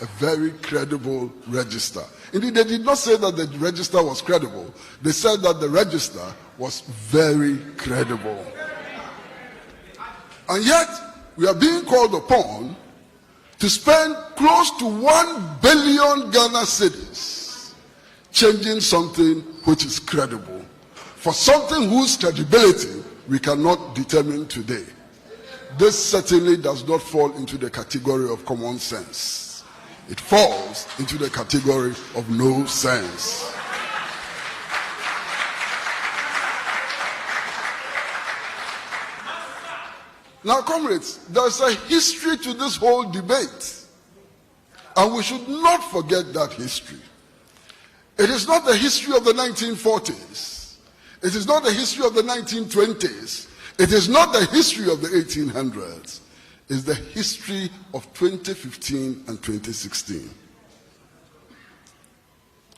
a very credible register. Indeed, they did not say that the register was credible. They said that the register was very credible. And yet, we are being called upon to spend close to 1 billion Ghana cedis changing something which is credible for something whose credibility we cannot determine today. This certainly does not fall into the category of common sense. It falls into the category of no sense. Now, comrades, there's a history to this whole debate, and we should not forget that history. It is not the history of the 1940s. It is not the history of the 1920s. It is not the history of the 1800s. It's the history of 2015 and 2016.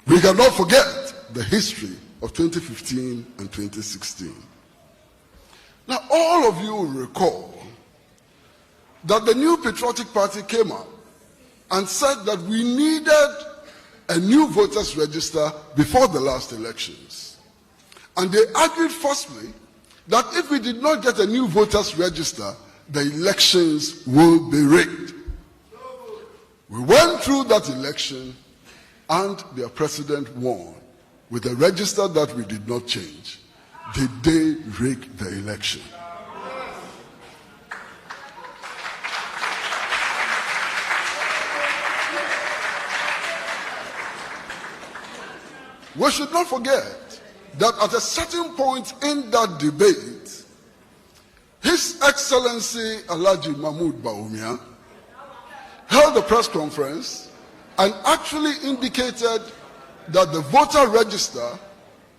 We cannot forget the history of 2015 and 2016. Now, all of you will recall that the New Patriotic Party came up and said that we needed a new voters register before the last elections. And they argued firstly that if we did not get a new voters register, the elections will be rigged. We went through that election and their president won with a register that we did not change. Did they rig the election? We should not forget that at a certain point in that debate, His Excellency Alhaji Mahmoud Bawumia held a press conference and actually indicated that the voter register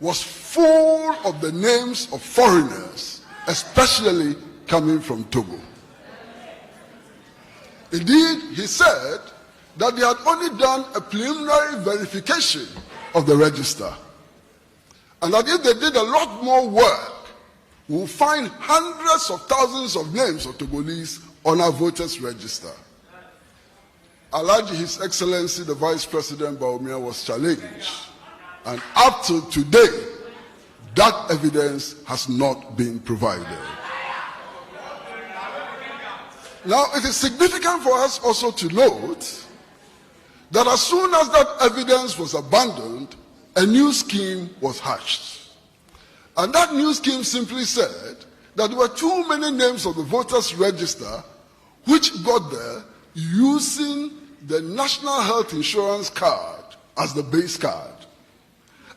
was full of the names of foreigners, especially coming from Togo. Indeed, he said that they had only done a preliminary verification of the register, and that if they did a lot more work, we'll find hundreds of thousands of names of Togolese on our voters register. Alhaji His Excellency the Vice President Bawumia was challenged, and up to today, that evidence has not been provided. Now, it is significant for us also to note that as soon as that evidence was abandoned, a new scheme was hatched. And that new scheme simply said that there were too many names of the voters register which got there using the National Health Insurance card as the base card.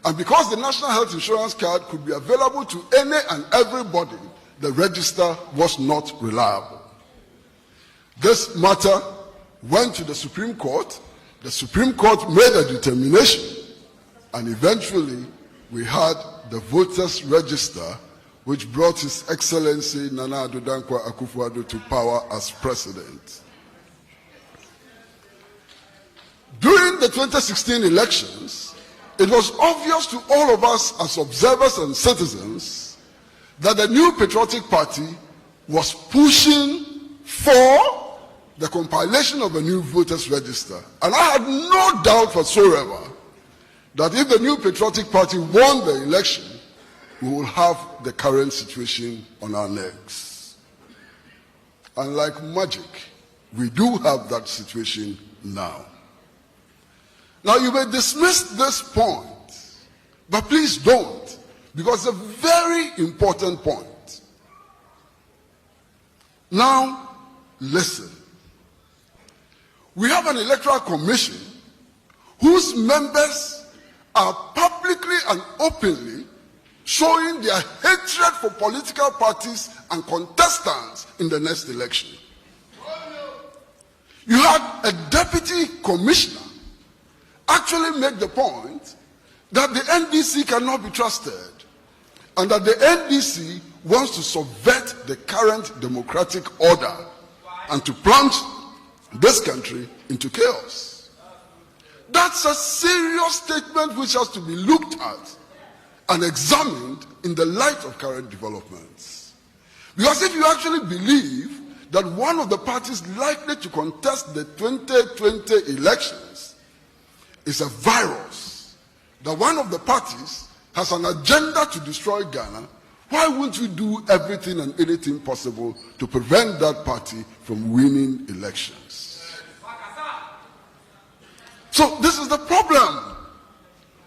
And because the National Health Insurance card could be available to any and everybody, the register was not reliable. This matter went to the Supreme Court. The Supreme Court made a determination, and eventually we had the voters register, which brought His Excellency Nana Addo Dankwa Akufo-Addo to power as president. During the 2016 elections, it was obvious to all of us as observers and citizens that the New Patriotic Party was pushing for the compilation of a new voters register. And I had no doubt whatsoever that if the New Patriotic Party won the election, we will have the current situation on our necks. And like magic, we do have that situation now. Now, you may dismiss this point, but please don't, because it's a very important point. Now, listen. We have an electoral commission whose members are publicly and openly showing their hatred for political parties and contestants in the next election. You had a deputy commissioner actually make the point that the NDC cannot be trusted and that the NDC wants to subvert the current democratic order and to plunge this country into chaos. That's a serious statement which has to be looked at and examined in the light of current developments. Because if you actually believe that one of the parties likely to contest the 2020 elections is a virus, that one of the parties has an agenda to destroy Ghana, why wouldn't you do everything and anything possible to prevent that party from winning elections? So this is the problem.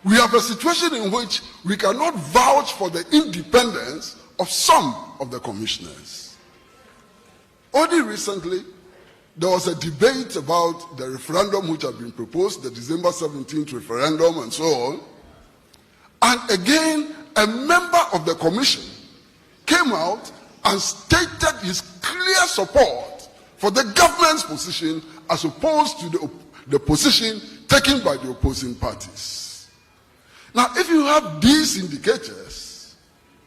We have a situation in which we cannot vouch for the independence of some of the commissioners. Only recently, there was a debate about the referendum which had been proposed, the December 17th referendum and so on. And again, a member of the commission came out and stated his clear support for the government's position as opposed to the position taken by the opposing parties. Now, if you have these indicators,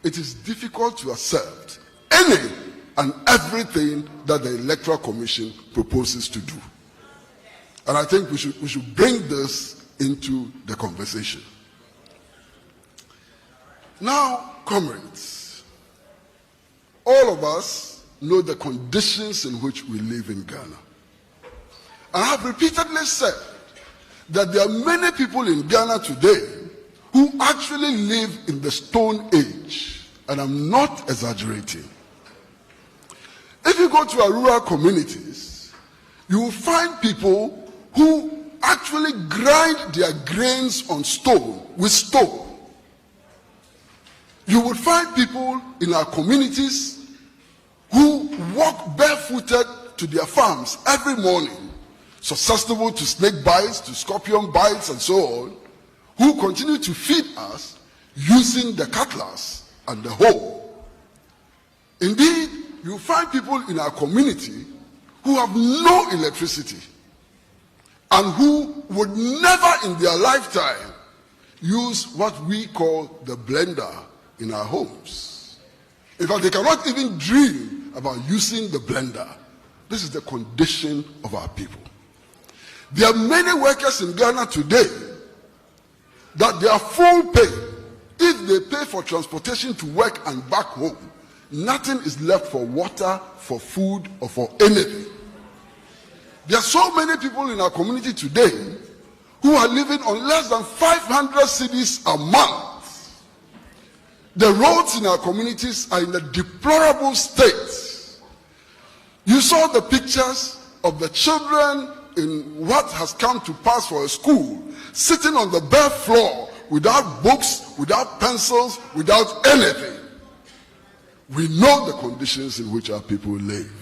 it is difficult to accept any and everything that the Electoral Commission proposes to do. And I think we should bring this into the conversation. Now, comrades, all of us know the conditions in which we live in Ghana. And I have repeatedly said that there are many people in Ghana today who actually live in the Stone Age, and I'm not exaggerating. If you go to our rural communities, you will find people who actually grind their grains on stone, with stone. You would find people in our communities who walk barefooted to their farms every morning, susceptible to snake bites, to scorpion bites, and so on, who continue to feed us using the cutlass and the hoe. Indeed, you find people in our community who have no electricity and who would never in their lifetime use what we call the blender in our homes. In fact, they cannot even dream about using the blender. This is the condition of our people. There are many workers in Ghana today that they are full pay. If they pay for transportation to work and back home, nothing is left for water, for food, or for anything. There are so many people in our community today who are living on less than 500 cedis a month. The roads in our communities are in a deplorable state. You saw the pictures of the children in what has come to pass for a school, sitting on the bare floor without books, without pencils, without anything. We know the conditions in which our people live.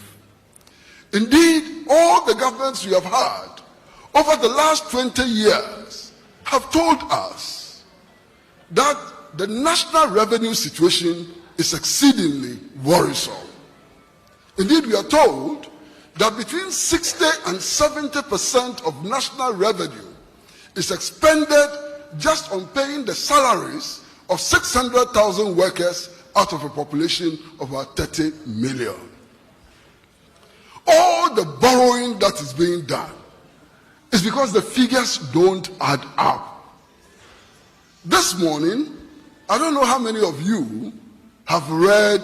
Indeed, all the governments we have had over the last 20 years have told us that the national revenue situation is exceedingly worrisome. Indeed, we are told that between 60 and 70% of national revenue is expended just on paying the salaries of 600,000 workers out of a population of about 30 million. All the borrowing that is being done is because the figures don't add up. This morning, I don't know how many of you have read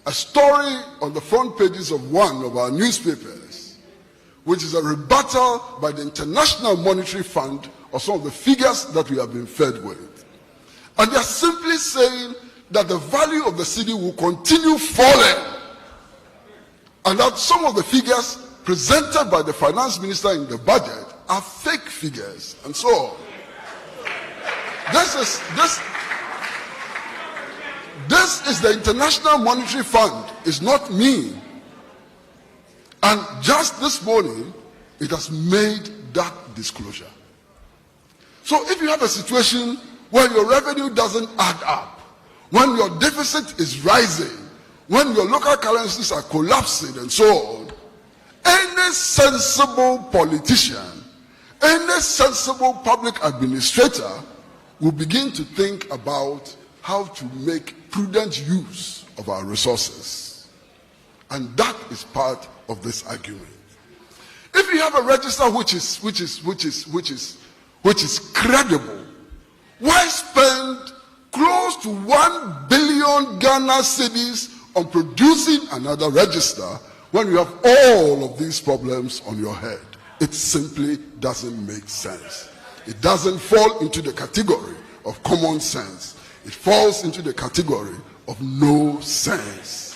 a story on the front pages of one of our newspapers, which is a rebuttal by the International Monetary Fund of some of the figures that we have been fed with. And they are simply saying that the value of the cedi will continue falling, and that some of the figures presented by the finance minister in the budget are fake figures, and so on. This is the International Monetary Fund. It's not me. And just this morning, it has made that disclosure. So if you have a situation where your revenue doesn't add up, when your deficit is rising, when your local currencies are collapsing and so on, any sensible politician, any sensible public administrator will begin to think about how to make prudent use of our resources. And that is part of this argument. If you have a register which is credible, why spend close to 1 billion Ghana cedis on producing another register when you have all of these problems on your head. It simply doesn't make sense. It doesn't fall into the category of common sense. It falls into the category of no sense.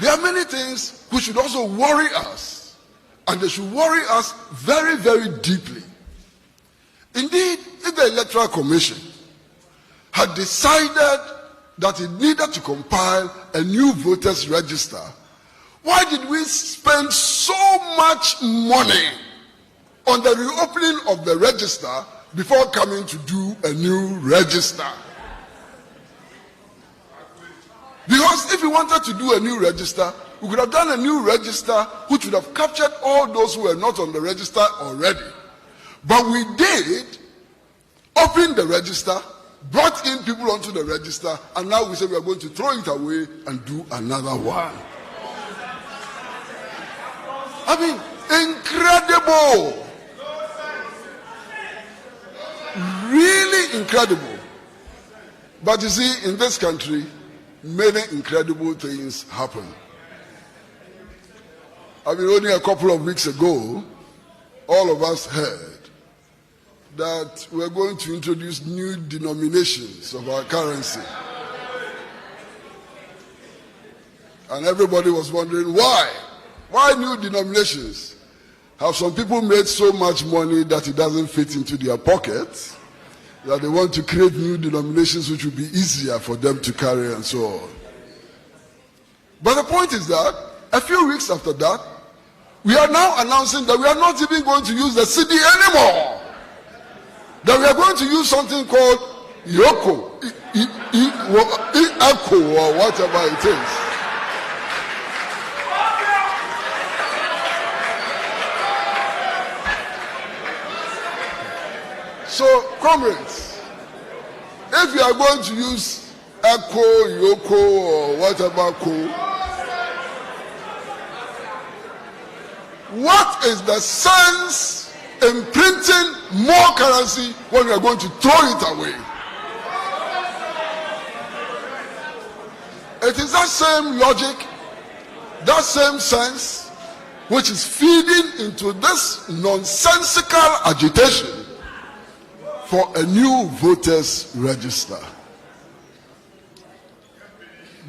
There are many things which should also worry us, and they should worry us very, very deeply. Indeed, if the Electoral Commission had decided that it needed to compile a new voters register, why did we spend so much money on the reopening of the register before coming to do a new register? Because if we wanted to do a new register, we could have done a new register which would have captured all those who were not on the register already. But we did open the register, brought in people onto the register, and now we say we are going to throw it away and do another one. I mean, incredible. Really incredible. But you see, in this country, many incredible things happen. I mean, only a couple of weeks ago, all of us heard that we're going to introduce new denominations of our currency. And everybody was wondering why. Why new denominations? Have some people made so much money that it doesn't fit into their pockets, that they want to create new denominations which will be easier for them to carry and so on. But the point is that a few weeks after that, we are now announcing that we are not even going to use the cedi anymore. That we are going to use something called Yoko, Echo, or whatever it is. So, comrades, if you are going to use Echo, Yoko, or whatever code, what is the sense in printing more currency when we are going to throw it away? It is that same logic, that same sense, which is feeding into this nonsensical agitation for a new voters register.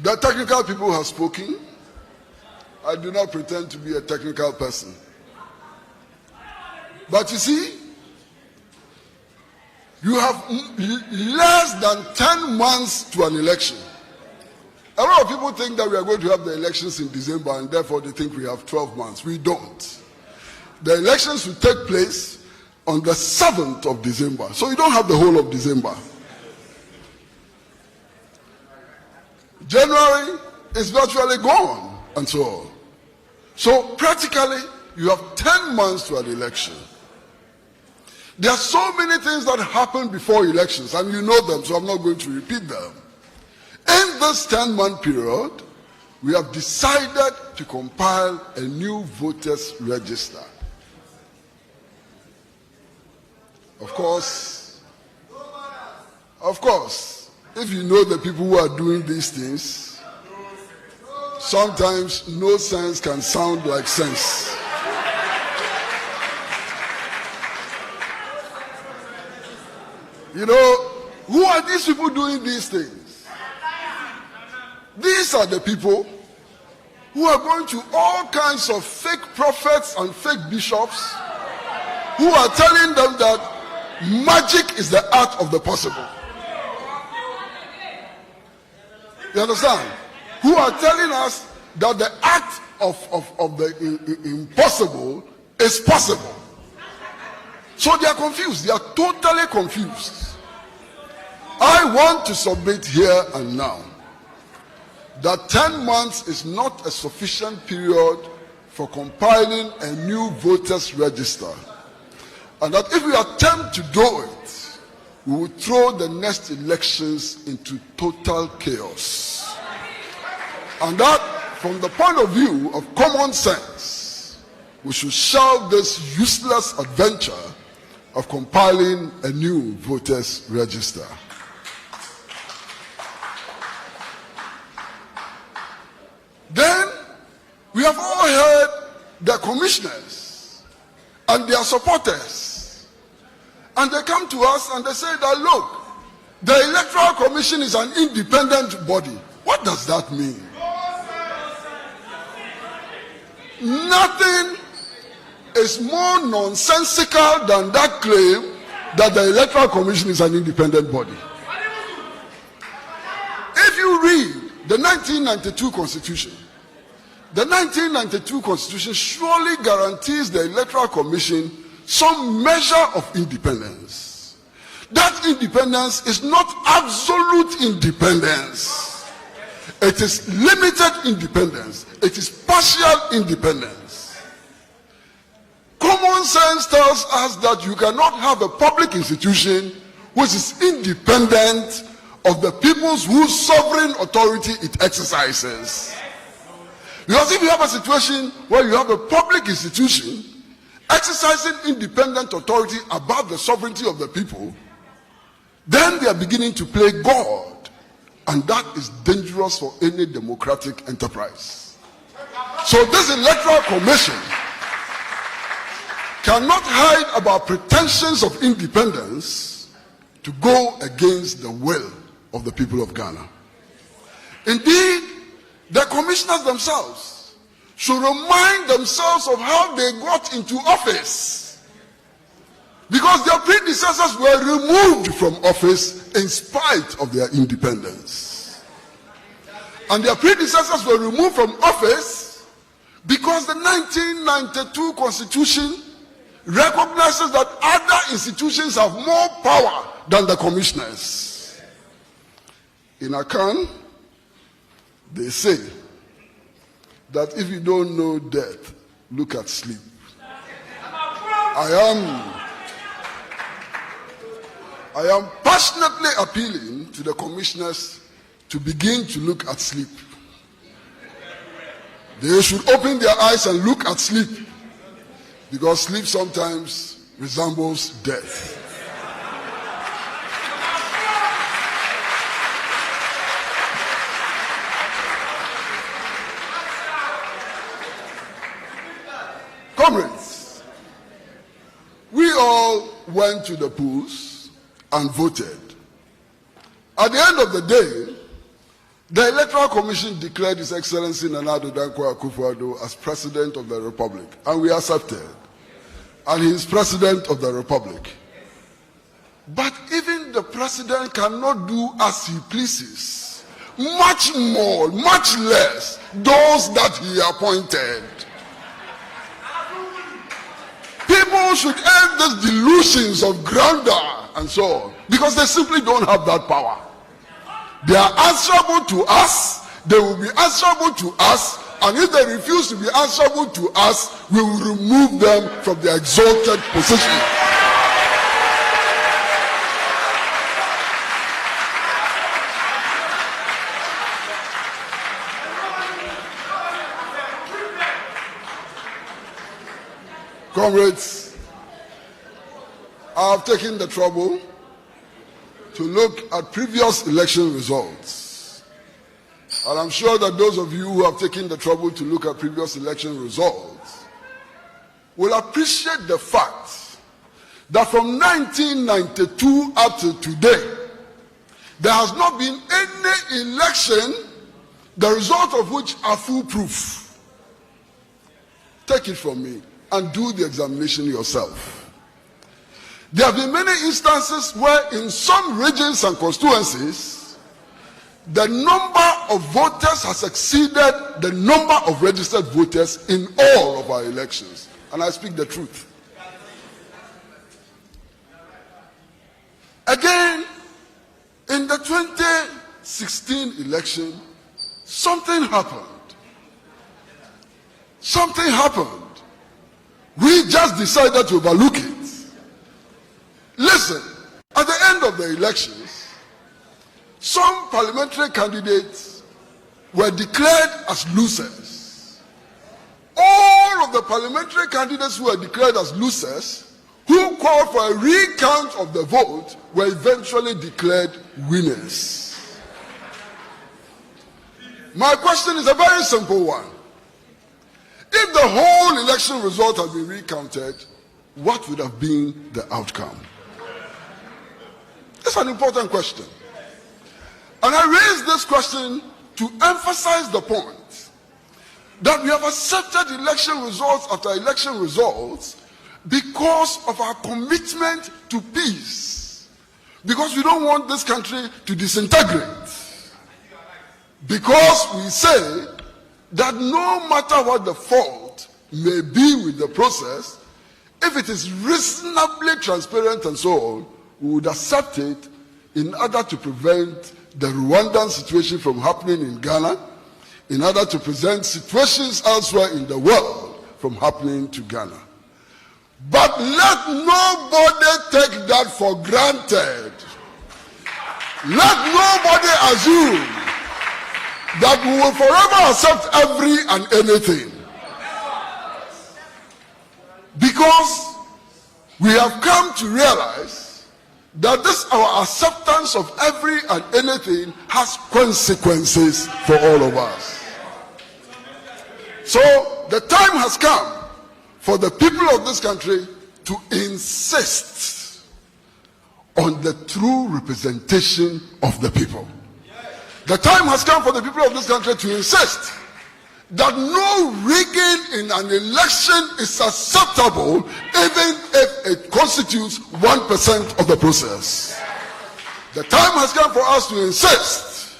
The technical people have spoken. I do not pretend to be a technical person. But you see, you have less than 10 months to an election. A lot of people think that we are going to have the elections in December and therefore they think we have 12 months. We don't. The elections will take place on the 7th of December. So you don't have the whole of December. January is virtually gone and so on. So practically, you have 10 months to an election. There are so many things that happen before elections, and you know them, so I'm not going to repeat them. In this 10-month period, we have decided to compile a new voters register. Of course, if you know the people who are doing these things, sometimes no sense can sound like sense. You know, who are these people doing these things? These are the people who are going to all kinds of fake prophets and fake bishops who are telling them that magic is the art of the possible. You understand? Who are telling us that the act of the impossible is possible. So they are confused. They are totally confused. I want to submit here and now that 10 months is not a sufficient period for compiling a new voters register. And that if we attempt to do it, we will throw the next elections into total chaos. And that, from the point of view of common sense, we should shelve this useless adventure of compiling a new voters register. We have all heard the commissioners and their supporters, and they come to us and they say that, look, the Electoral Commission is an independent body. What does that mean? Nothing is more nonsensical than that claim that the Electoral Commission is an independent body. If you read the 1992 Constitution, the 1992 Constitution surely guarantees the Electoral Commission some measure of independence. That independence is not absolute independence. It is limited independence. It is partial independence. Common sense tells us that you cannot have a public institution which is independent of the peoples whose sovereign authority it exercises. Because if you have a situation where you have a public institution exercising independent authority above the sovereignty of the people, then they are beginning to play God. And that is dangerous for any democratic enterprise. So this Electoral Commission cannot hide about pretensions of independence to go against the will of the people of Ghana. Indeed, the commissioners themselves should remind themselves of how they got into office, because their predecessors were removed from office in spite of their independence. And their predecessors were removed from office because the 1992 Constitution recognizes that other institutions have more power than the commissioners. In Akan, they say that if you don't know death, look at sleep. I am passionately appealing to the commissioners to begin to look at sleep. They should open their eyes and look at sleep, because sleep sometimes resembles death. Comrades, we all went to the polls and voted. At the end of the day, the Electoral Commission declared His Excellency Nana Addo Dankwa Akufo-Addo as President of the Republic, and we accepted. And he is President of the Republic. But even the President cannot do as he pleases, much more, much less those that he appointed. People should end these delusions of grandeur and so on, because they simply don't have that power. They are answerable to us, they will be answerable to us, and if they refuse to be answerable to us, we will remove them from their exalted position. Comrades, I have taken the trouble to look at previous election results. And I'm sure that those of you who have taken the trouble to look at previous election results will appreciate the fact that from 1992 up to today, there has not been any election the result of which are foolproof. Take it from me and do the examination yourself. There have been many instances where in some regions and constituencies, the number of voters has exceeded the number of registered voters in all of our elections. And I speak the truth. Again, in the 2016 election, something happened. Something happened. We just decided to overlook it. Listen, at the end of the elections, some parliamentary candidates were declared as losers. All of the parliamentary candidates who were declared as losers, who called for a recount of the vote, were eventually declared winners. My question is a very simple one. If the whole election result had been recounted, what would have been the outcome? It's an important question. And I raise this question to emphasize the point that we have accepted election results after election results because of our commitment to peace. Because we don't want this country to disintegrate. Because we say that no matter what the fault may be with the process, if it is reasonably transparent and so on, we would accept it in order to prevent the Rwandan situation from happening in Ghana, in order to prevent situations elsewhere in the world from happening to Ghana. But let nobody take that for granted. Let nobody assume that we will forever accept every and anything. Because we have come to realize that this our acceptance of every and anything has consequences for all of us. So the time has come for the people of this country to insist on the true representation of the people. The time has come for the people of this country to insist that no rigging in an election is acceptable even if it constitutes 1% of the process. The time has come for us to insist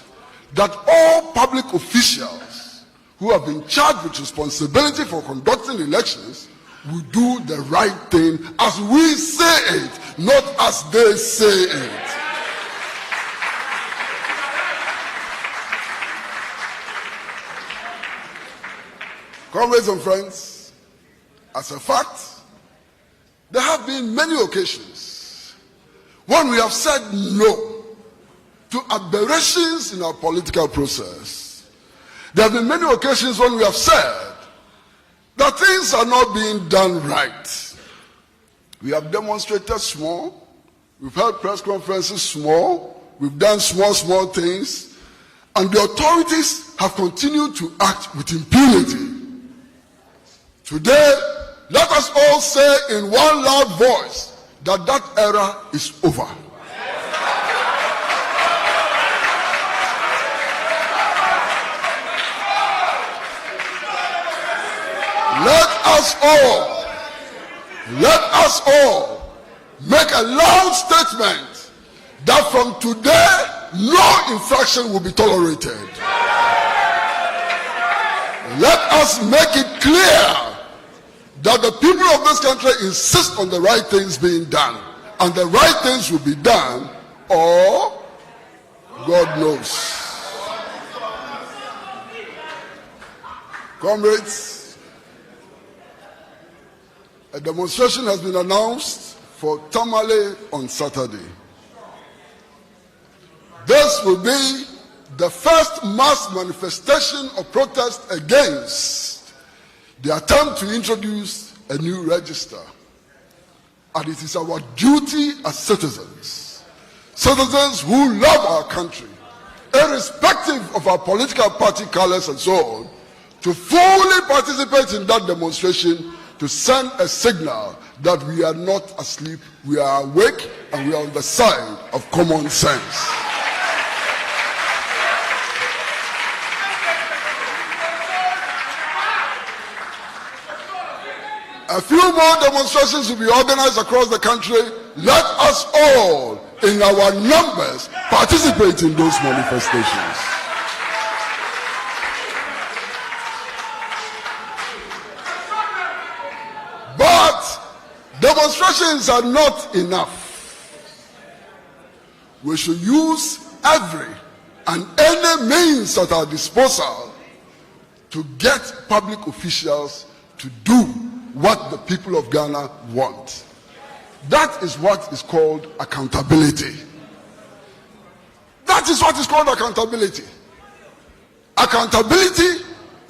that all public officials who have been charged with responsibility for conducting elections will do the right thing as we say it, not as they say it. Comrades and friends, as a fact, there have been many occasions when we have said no to aberrations in our political process. There have been many occasions when we have said that things are not being done right. We have demonstrated small, we've held press conferences small, we've done small things, and the authorities have continued to act with impunity. Today, let us all say in one loud voice that that era is over. Let us all make a loud statement that from today, no infraction will be tolerated. Let us make it clear that the people of this country insist on the right things being done, and the right things will be done, or God knows. Comrades, a demonstration has been announced for Tamale on Saturday. This will be the first mass manifestation of protest against the attempt to introduce a new register. And it is our duty as citizens who love our country, irrespective of our political party colors and so on, to fully participate in that demonstration to send a signal that we are not asleep, we are awake, and we are on the side of common sense. A few more demonstrations will be organized across the country. Let us all, in our numbers, participate in those manifestations. But demonstrations are not enough. We should use every and any means at our disposal to get public officials to do what the people of Ghana want. That is what is called accountability. That is what is called accountability. Accountability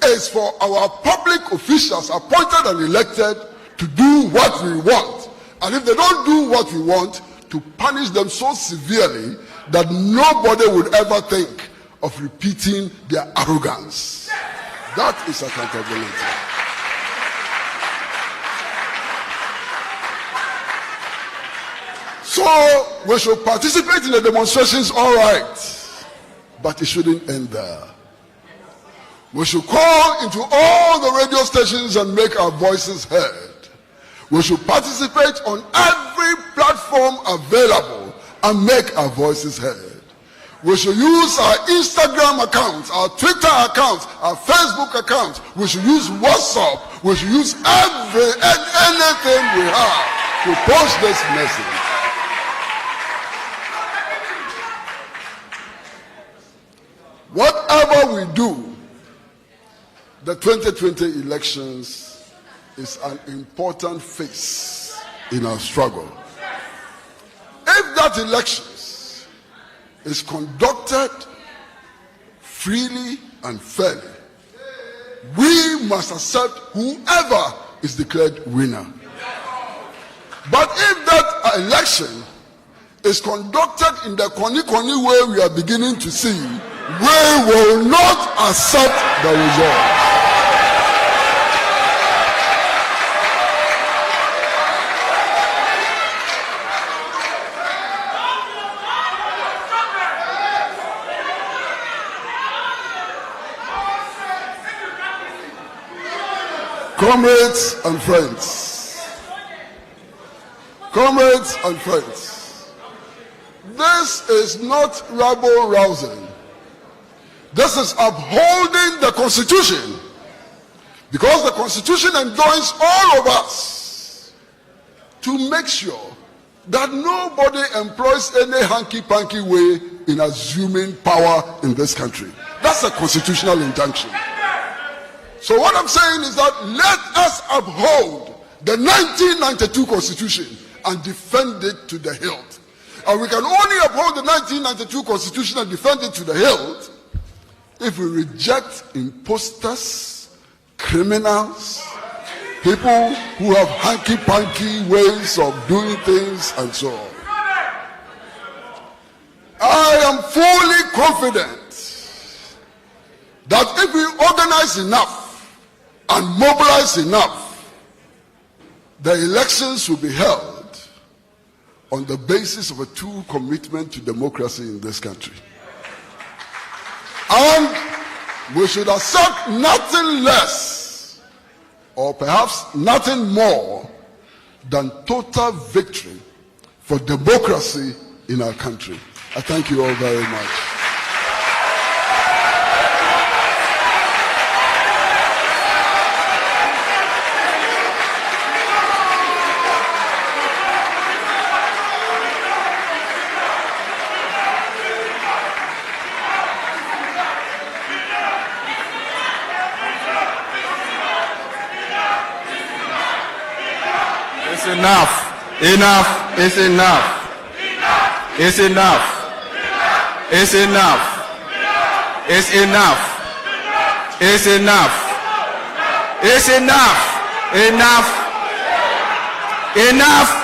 is for our public officials appointed and elected to do what we want. And if they don't do what we want, to punish them so severely that nobody would ever think of repeating their arrogance. That is accountability. So we should participate in the demonstrations, all right, but it shouldn't end there. We should call into all the radio stations and make our voices heard. We should participate on every platform available and make our voices heard. We should use our Instagram accounts, our Twitter accounts, our Facebook accounts. We should use WhatsApp. We should use anything we have to post this message. Whatever we do, the 2020 elections is an important phase in our struggle. If that election is conducted freely and fairly, we must accept whoever is declared winner. But if that election is conducted in the koni way we are beginning to see, we will not accept the result. Comrades and friends, this is not rabble-rousing. This is upholding the Constitution, because the Constitution enjoins all of us to make sure that nobody employs any hanky-panky way in assuming power in this country. That's a constitutional injunction. So what I'm saying is that let us uphold the 1992 Constitution and defend it to the hilt. And we can only uphold the 1992 Constitution and defend it to the hilt if we reject imposters, criminals, people who have hanky-panky ways of doing things and so on. I am fully confident that if we organize enough and mobilize enough, the elections will be held on the basis of a true commitment to democracy in this country. And we should accept nothing less, or perhaps nothing more, than total victory for democracy in our country. I thank you all very much. Enough. Enough is enough. It's enough. It's enough. It's enough. It's enough. It's enough. Enough. Enough.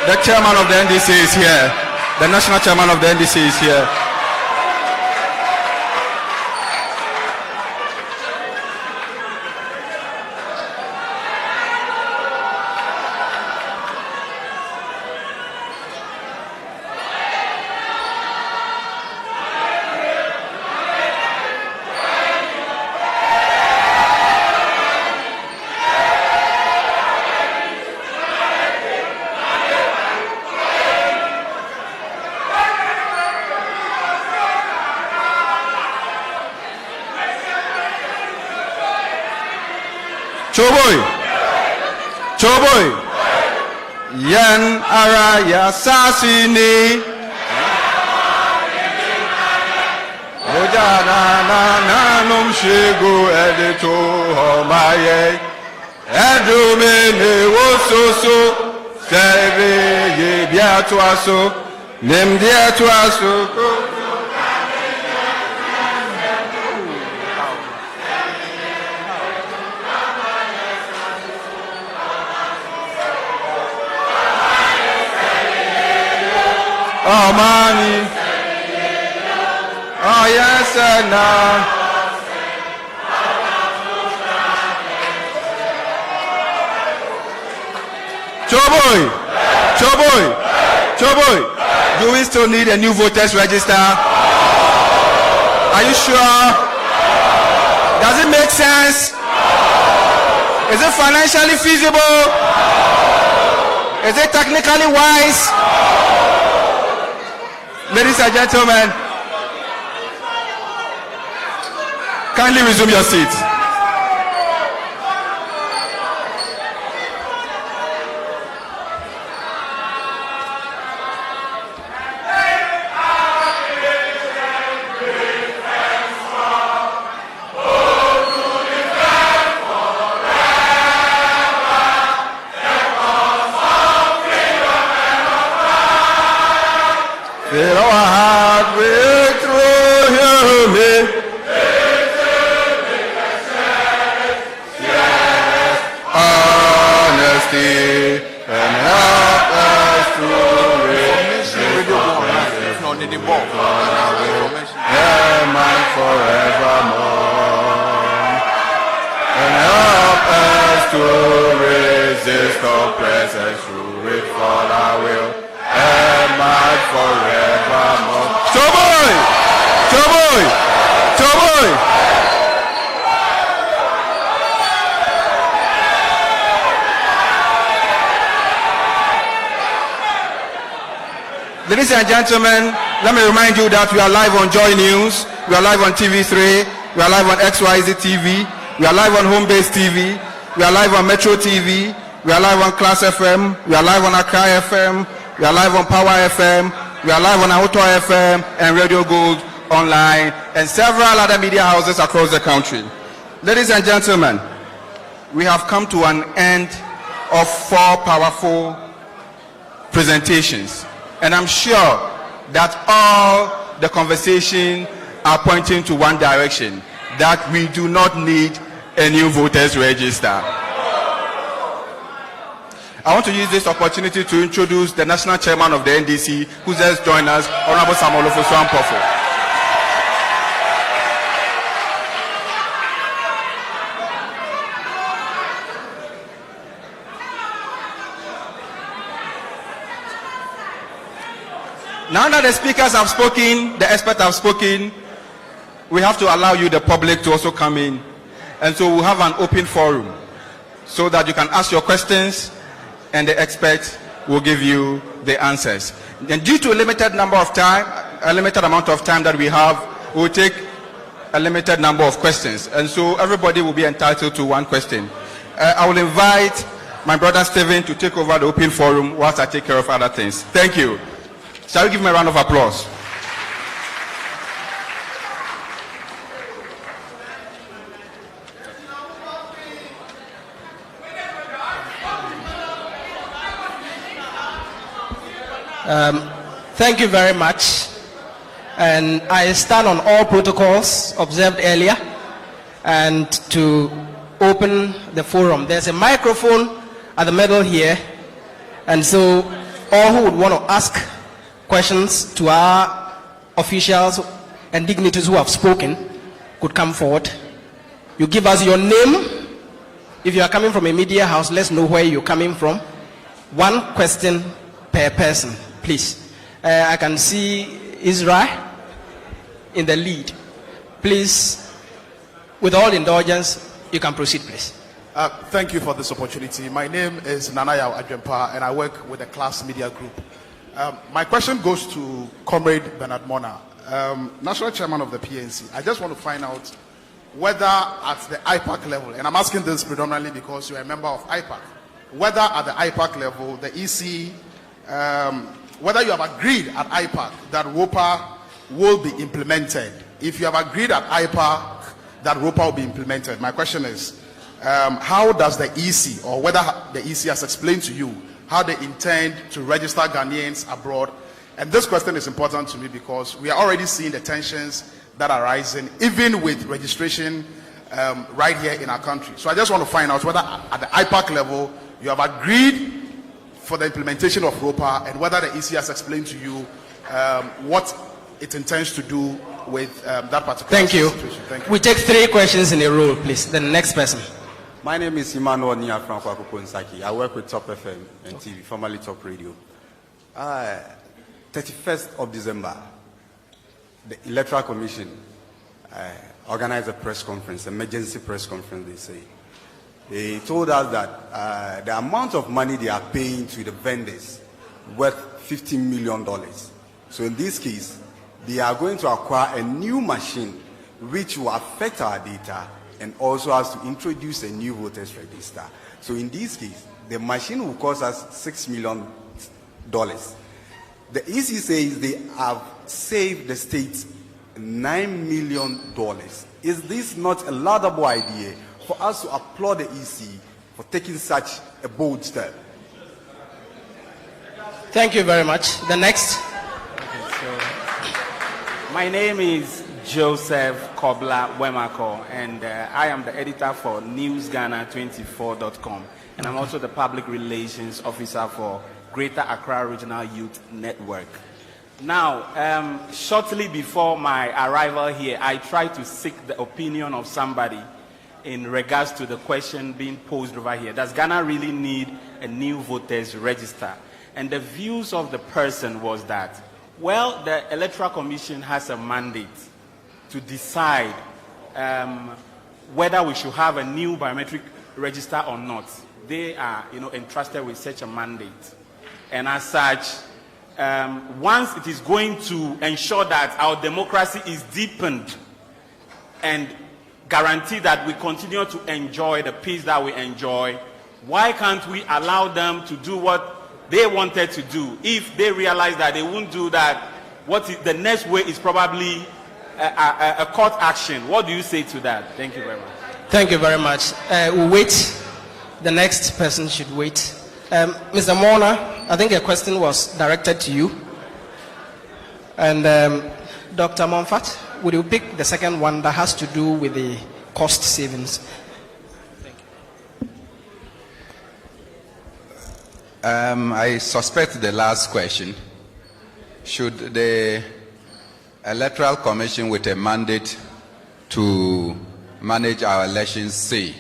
The chairman of the NDC is here. The national chairman of the NDC is here. Choboy, Yan Araya Sasini, Ojana Nanum Shigu Edito Homaye, Edumene Wososo, Seve Ye Biatuaso, Nemdiatuaso. Oh, money. Oh, yes, and now. Choboy. Do we still need a new voters register? Are you sure? Does it make sense? Is it financially feasible? Is it technically wise? Ladies and gentlemen, kindly resume your seats. Fill our heart with true humility. Honesty and help us to reach and forevermore. And help us to resist oppressors through it for our will. And my forevermore. Choboy! Ladies and gentlemen, let me remind you that we are live on Joy News, we are live on TV3, we are live on XYZ TV, we are live on Homebase TV, we are live on Metro TV, we are live on Class FM, we are live on Accra FM, we are live on Power FM, we are live on Auto FM and Radio Gold Online and several other media houses across the country. Ladies and gentlemen, we have come to an end of 4 powerful presentations. And I'm sure that all the conversation are pointing to one direction, that we do not need a new voters register. I want to use this opportunity to introduce the national chairman of the NDC, who just joined us, Honorable Samuel Ofosu-Ampofo. Now that the speakers have spoken, the experts have spoken, we have to allow you, the public, to also come in. And so we'll have an open forum so that you can ask your questions and the experts will give you the answers. And due to a limited amount of time that we have, we'll take a limited number of questions. And so everybody will be entitled to one question. I will invite my brother Stephen to take over the open forum whilst I take care of other things. Thank you. Shall we give him a round of applause? Thank you very much. And I stand on all protocols observed earlier and to open the forum. There's a microphone at the middle here, and so all who would want to ask questions to our officials and dignitaries who have spoken could come forward. You give us your name. If you are coming from a media house, let's know where you're coming from. One question per person, please. I can see Israel in the lead. Please, with all indulgence, you can proceed, please. Thank you for this opportunity. My name is Nanaya Adjempa, and I work with the Class Media Group. My question goes to Comrade Bernard Mona, National Chairman of the PNC. I just want to find out whether at the IPAC level, and I'm asking this predominantly because you're a member of IPAC, whether at the IPAC level, the EC, whether you have agreed at IPAC that ROPA will be implemented. If you have agreed at IPAC that ROPA will be implemented, my question is, how does the EC, or whether the EC has explained to you how they intend to register Ghanaians abroad? And this question is important to me because we are already seeing the tensions that are rising, even with registration right here in our country. So I just want to find out whether at the IPAC level you have agreed for the implementation of ROPA, and whether the EC has explained to you what it intends to do with that particular Thank you. situation. Thank you. We take 3 questions in a row, please. The next person. My name is Emmanuel Nia from Kwakuko Nsaki. I work with Top FM and TV, formerly Top Radio. 31st of December, the Electoral Commission organized a press conference, emergency press conference, they say. They told us that the amount of money they are paying to the vendors worth $15 million. So in this case, they are going to acquire a new machine which will affect our data and also has to introduce a new voters register. So in this case, the machine will cost us $6 million. The EC says they have saved the state $9 million. Is this not a laudable idea for us to applaud the EC for taking such a bold step? Thank you very much. The next. My name is Joseph Kobla Wemako, and I am the editor for NewsGhana24.com, and I'm also the public relations officer for Greater Accra Regional Youth Network. Now, shortly before my arrival here, I tried to seek the opinion of somebody in regards to the question being posed over here. Does Ghana really need a new voters register? And the views of the person was that, well, the Electoral Commission has a mandate to decide whether we should have a new biometric register or not. They are, entrusted with such a mandate. And as such, once it is going to ensure that our democracy is deepened and guarantee that we continue to enjoy the peace that we enjoy, why can't we allow them to do what they wanted to do? If they realize that they won't do that, the next way is probably a court action. What do you say to that? Thank you very much. Thank you very much. We'll wait. The next person should wait. Mr. Mona, I think a question was directed to you. And Dr. Monfort, would you pick the second one that has to do with the cost savings? Thank you. I suspect the last question. Should the Electoral Commission with a mandate to manage our elections say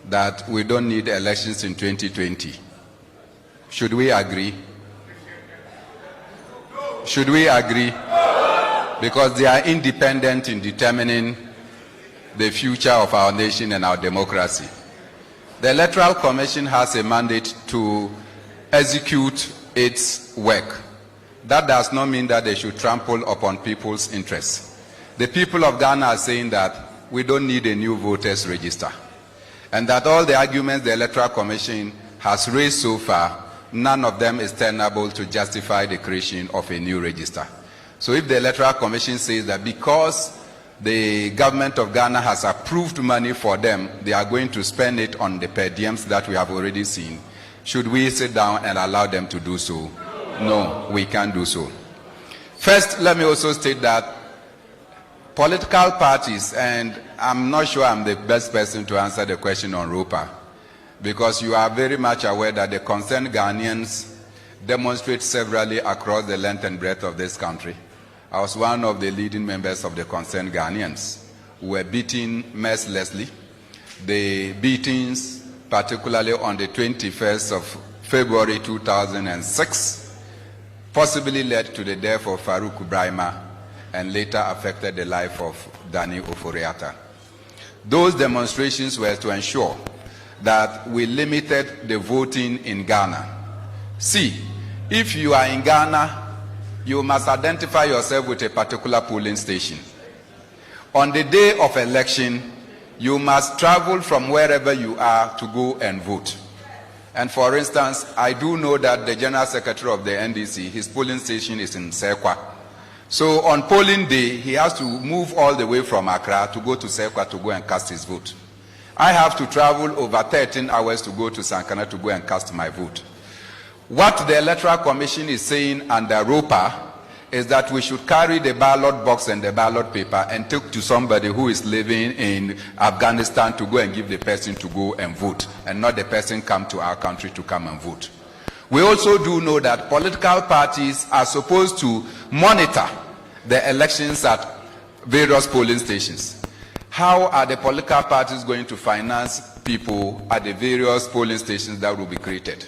that we don't need elections in 2020? Should we agree? Should we agree? Because they are independent in determining the future of our nation and our democracy. The Electoral Commission has a mandate to execute its work. That does not mean that they should trample upon people's interests. The people of Ghana are saying that we don't need a new voters register, and that all the arguments the Electoral Commission has raised so far, none of them is tenable to justify the creation of a new register. So if the Electoral Commission says that because the government of Ghana has approved money for them, they are going to spend it on the per diems that we have already seen, should we sit down and allow them to do so? No, we can't do so. First, let me also state that political parties, and I'm not sure I'm the best person to answer the question on ROPA, because you are very much aware that the concerned Ghanaians demonstrate severally across the length and breadth of this country. I was one of the leading members of the concerned Ghanaians who were beaten mercilessly. The beatings, particularly on the 21st of February 2006, possibly led to the death of Farouk Brahima and later affected the life of Danny Oforiatta. Those demonstrations were to ensure that we limited the voting in Ghana. See, if you are in Ghana, you must identify yourself with a particular polling station. On the day of election, you must travel from wherever you are to go and vote. And for instance, I do know that the General Secretary of the NDC, his polling station is in Sekwa. So on polling day, he has to move all the way from Accra to go to Sekwa to go and cast his vote. I have to travel over 13 hours to go to Sankana to go and cast my vote. What the Electoral Commission is saying under ROPA is that we should carry the ballot box and the ballot paper and take to somebody who is living in Afghanistan to go and give the person to go and vote, and not the person come to our country to come and vote. We also do know that political parties are supposed to monitor the elections at various polling stations. How are the political parties going to finance people at the various polling stations that will be created?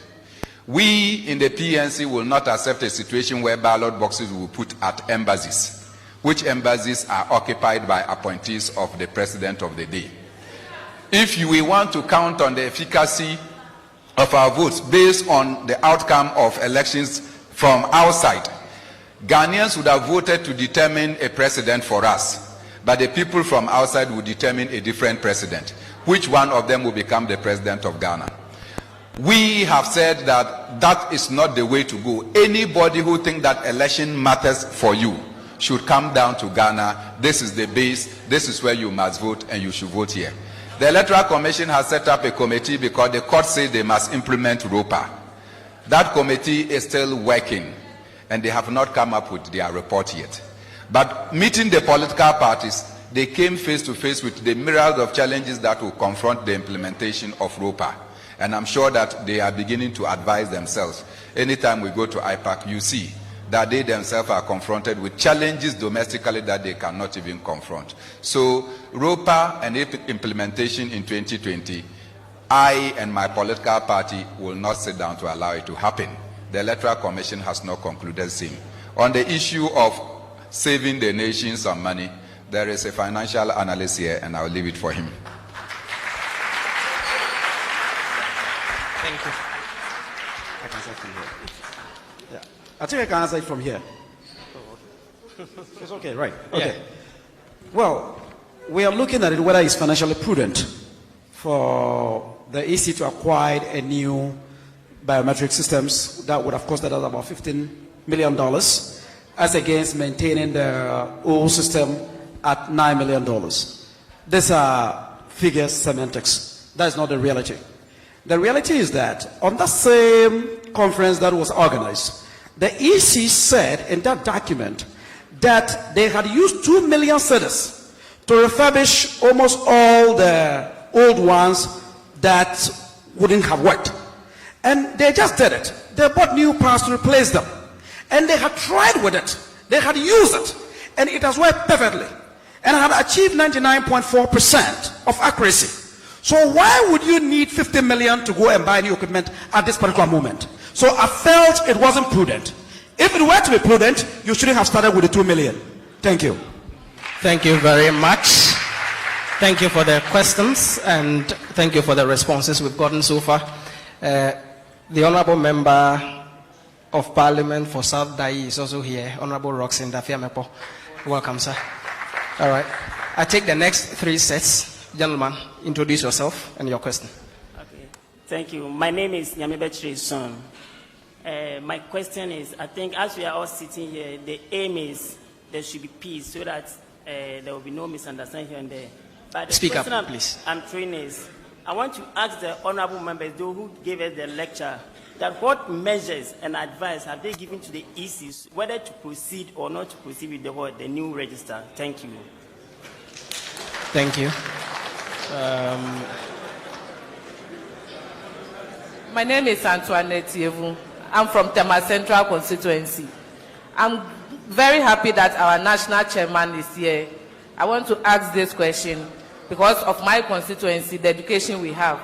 We in the PNC will not accept a situation where ballot boxes will be put at embassies, which embassies are occupied by appointees of the president of the day. If we want to count on the efficacy of our votes based on the outcome of elections from outside, Ghanaians would have voted to determine a president for us, but the people from outside would determine a different president. Which one of them will become the president of Ghana? We have said that that is not the way to go. Anybody who thinks that election matters for you should come down to Ghana. This is the base. This is where you must vote, and you should vote here. The Electoral Commission has set up a committee because the court says they must implement ROPA. That committee is still working, and they have not come up with their report yet. But meeting the political parties, they came face to face with the myriad of challenges that will confront the implementation of ROPA. And I'm sure that they are beginning to advise themselves. Anytime we go to IPAC, you see that they themselves are confronted with challenges domestically that they cannot even confront. So ROPA and implementation in 2020, I and my political party will not sit down to allow it to happen. The Electoral Commission has not concluded same. On the issue of saving the nation some money, there is a financial analyst here, and I'll leave it for him. Thank you. I can start from here. Yeah. I think I can answer it from here. It's okay, right? Okay. Yeah. Well, we are looking at it whether it's financially prudent for the EC to acquire a new biometric systems that would have costed us about $15 million as against maintaining the old system at $9 million. These are figures semantics. That is not the reality. The reality is that on that same conference that was organized, the EC said in that document that they had used 2 million cedis to refurbish almost all the old ones that wouldn't have worked. And they just did it. They bought new parts to replace them. And they had tried with it. They had used it. And it has worked perfectly. And had achieved 99.4% of accuracy. So why would you need 50 million to go and buy new equipment at this particular moment? So I felt it wasn't prudent. If it were to be prudent, you shouldn't have started with the 2 million. Thank you. Thank you very much. Thank you for the questions, and thank you for the responses we've gotten so far. The Honorable Member of Parliament for South Dai is also here, Honorable Roxanne Dafiamepo. Welcome, sir. All right. I take the next 3 sets. Gentlemen, introduce yourself and your question. Okay. Thank you. My name is Nyamebetri Son. My question is, I think as we are all sitting here, the aim is there should be peace so that there will be no misunderstanding here and there. But the Speak up, question please. I'm trying is, I want to ask the honorable members, those who gave us the lecture, that what measures and advice have they given to the ECs, whether to proceed or not to proceed with the new register? Thank you. Thank you. My name is Antoinette Yevu. I'm from Tema Central Constituency. I'm very happy that our national chairman is here. I want to ask this question because of my constituency, the education we have.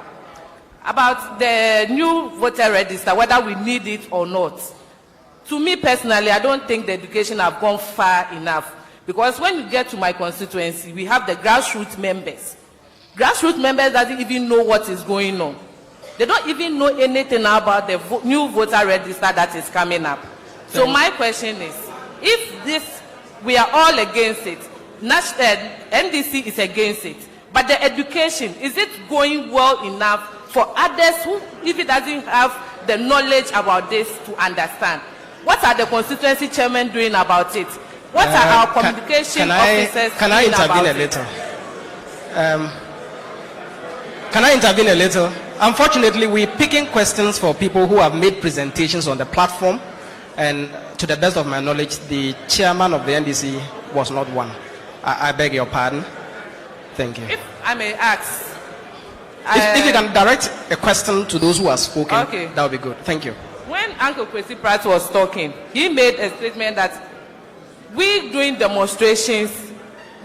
About the new voter register, whether we need it or not. To me personally, I don't think the education have gone far enough. Because when you get to my constituency, we have the grassroots members. Grassroots members doesn't even know what is going on. They don't even know anything about the new voter register that is coming up. So my question is, if this, we are all against it, NDC is against it, but the education, is it going well enough for others who, if it doesn't have the knowledge about this, to understand? What are the constituency chairmen doing about it? What are our communication officers doing about it? Can I intervene a little? Can I intervene a little? Unfortunately, we're picking questions for people who have made presentations on the platform, and to the best of my knowledge, the chairman of the NDC was not one. I beg your pardon. Thank you. If I may ask. If you can direct a question to those who have spoken, okay, that would be good. Thank you. when Uncle Kwesi Pratt was talking, he made a statement that we doing demonstrations,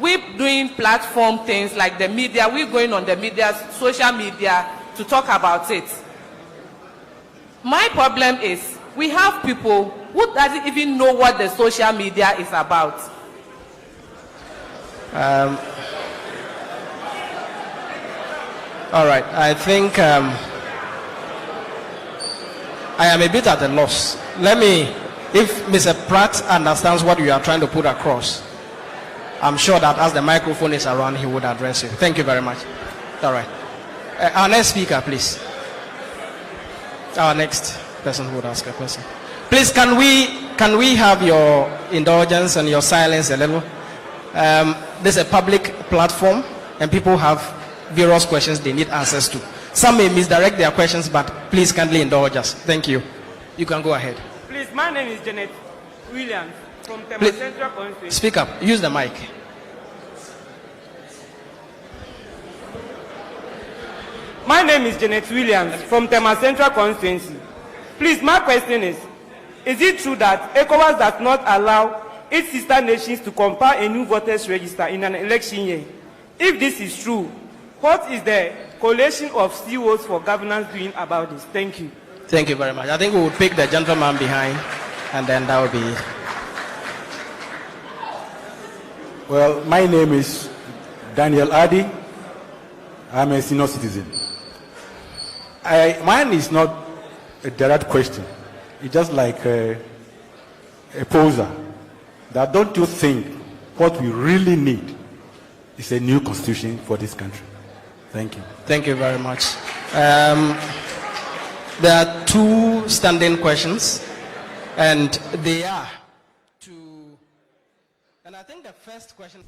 we doing platform things like the media, we going on the media, social media to talk about it. My problem is we have people who doesn't even know what the social media is about. All right, I think I am a bit at a loss. Let me, if Mr. Pratt understands what you are trying to put across, I'm sure that as the microphone is around, he would address you. Thank you very much. All right. Our next speaker, please. Our next person who would ask a question. Please, can we have your indulgence and your silence a little? This is a public platform, and people have various questions they need answers to. Some may misdirect their questions, but please kindly indulge us. Thank you. You can go ahead. Please, my name is Janet Williams from Tema Central Constituency. Speak up. Use the mic. My name is Janet Williams from Tema Central Constituency. Please, my question is it true that ECOWAS does not allow its sister nations to compile a new voters register in an election year? If this is true, what is the coalition of CEOs for governance doing about this? Thank you. Thank you very much. I think we will pick the gentleman behind, and then that will be it. Well, my name is Daniel Adi. I'm a senior citizen. Mine is not a direct question. It's just like a poser. That don't you think what we really need is a new constitution for this country? Thank you. Thank you very much. There are two standing questions, and they are to, and I think the first question.